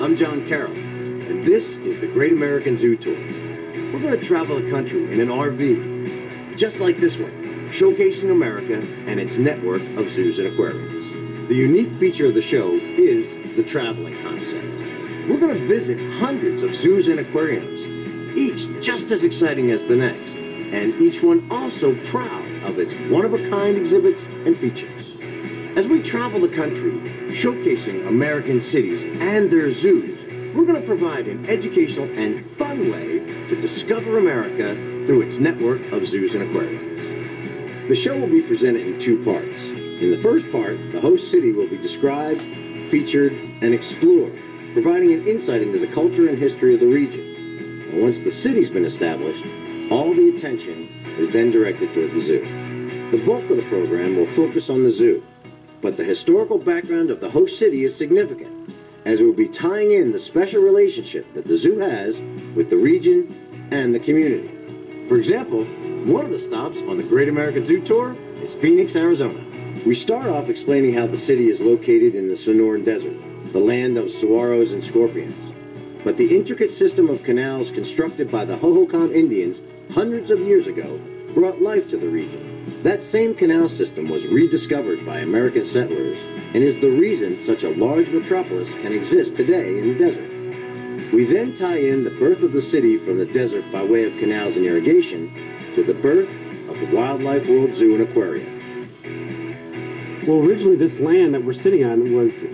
I'm John Carroll, and this is the Great American Zoo Tour. We're going to travel the country in an RV, just like this one, showcasing America and its network of zoos and aquariums. The unique feature of the show is the traveling concept. We're going to visit hundreds of zoos and aquariums, each just as exciting as the next, and each one also proud of its one-of-a-kind exhibits and features. As we travel the country, showcasing American cities and their zoos, we're going to provide an educational and fun way to discover America through its network of zoos and aquariums. The show will be presented in two parts. In the first part, the host city will be described, featured, and explored, providing an insight into the culture and history of the region. And once the city's been established, all the attention is then directed toward the zoo. The bulk of the program will focus on the zoo, but the historical background of the host city is significant, as we'll be tying in the special relationship that the zoo has with the region and the community. For example, one of the stops on the Great American Zoo Tour is Phoenix, Arizona. We start off explaining how the city is located in the Sonoran Desert, the land of saguaros and scorpions. But the intricate system of canals constructed by the Hohokam Indians hundreds of years ago brought life to the region. That same canal system was rediscovered by American settlers and is the reason such a large metropolis can exist today in the desert. We then tie in the birth of the city from the desert by way of canals and irrigation to the birth of the Wildlife World Zoo and Aquarium. Well, originally this land that we're sitting on was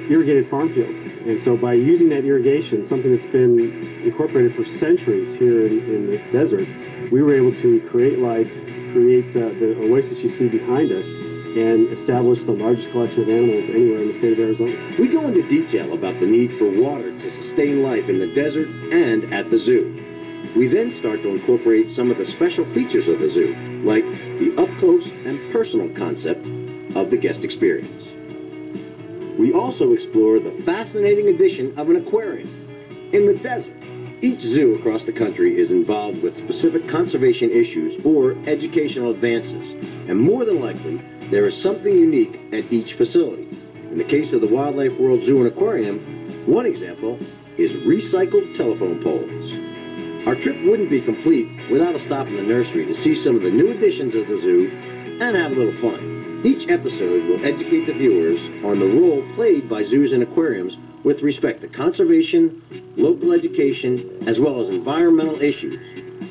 irrigated farm fields, and so by using that irrigation, something that's been incorporated for centuries here in the desert, we were able to create life, create the oasis you see behind us, and establish the largest collection of animals anywhere in the state of Arizona. We go into detail about the need for water to sustain life in the desert and at the zoo. We then start to incorporate some of the special features of the zoo, like the up-close and personal concept of the guest experience. We also explore the fascinating addition of an aquarium in the desert. Each zoo across the country is involved with specific conservation issues or educational advances, and more than likely, there is something unique at each facility. In the case of the Wildlife World Zoo and Aquarium, one example is recycled telephone poles. Our trip wouldn't be complete without a stop in the nursery to see some of the new additions of the zoo and have a little fun. Each episode will educate the viewers on the role played by zoos and aquariums with respect to conservation, local education, as well as environmental issues,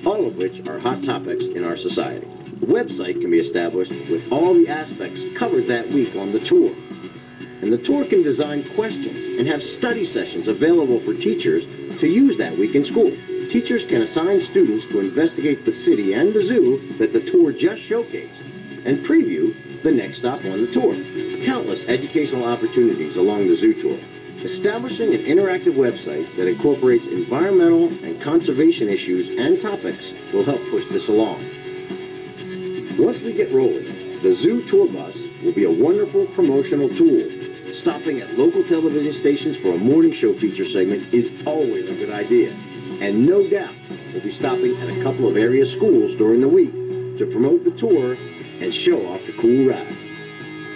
all of which are hot topics in our society. The website can be established with all the aspects covered that week on the tour. And the tour can design questions and have study sessions available for teachers to use that week in school. Teachers can assign students to investigate the city and the zoo that the tour just showcased and preview the next stop on the tour. Countless educational opportunities along the zoo tour. Establishing an interactive website that incorporates environmental and conservation issues and topics will help push this along. Once we get rolling, the zoo tour bus will be a wonderful promotional tool. Stopping at local television stations for a morning show feature segment is always a good idea. And no doubt, we'll be stopping at a couple of area schools during the week to promote the tour and show off the cool ride.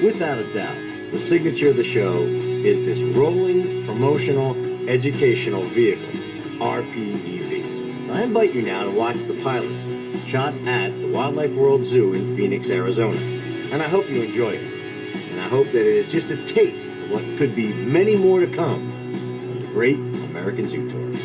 Without a doubt, the signature of the show is this rolling, promotional, educational vehicle, RPEV. I invite you now to watch the pilot, shot at the Wildlife World Zoo in Phoenix, Arizona. And I hope you enjoy it. And I hope that it is just a taste of what could be many more to come on the Great American Zoo Tour.